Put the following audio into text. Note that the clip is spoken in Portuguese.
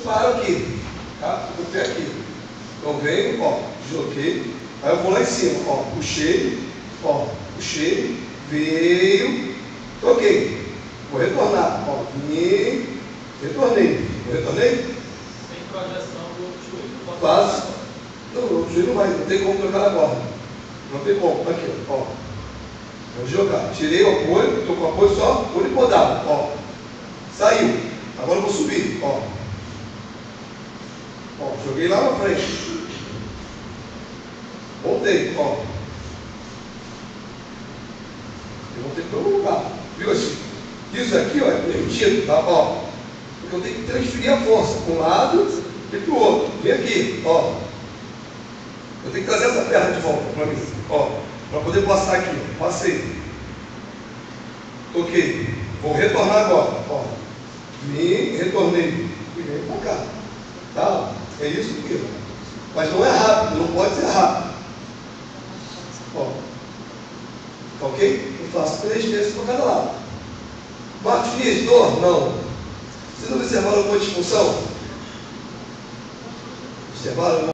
paro aqui, tá? O pé aqui. Então venho, ó, desloquei, aí eu vou lá em cima, ó, puxei, veio, toquei, vou retornar, ó, vim, retornei, retornei? Sem projeção do joelho. Quase. Não, o joelho não vai, não tem como trocar na corda. Não tem como, aqui, ó. Vou jogar. Tirei o apoio, estou com o apoio só, olho podado, ó. Saiu. Agora eu vou subir, ó. Ó, joguei lá na frente. Voltei, ó. Eu voltei para o lugar. Viu assim? Isso aqui, ó, é permitido, tá? Ó. Porque eu tenho que transferir a força para um lado e para o outro. Vem aqui, ó. Eu tenho que trazer essa perna de volta para mim, ó. Para poder passar aqui, ó. Passei. Toquei. Vou retornar agora, ó. Vim, retornei. E vem para cá. Tá? É isso aqui, ó. Mas não é rápido, não pode ser rápido. Ó. Tá ok? Eu faço 3 vezes para cada lado. Marcos Dias, dor? Não. Vocês observaram alguma disfunção? Observaram?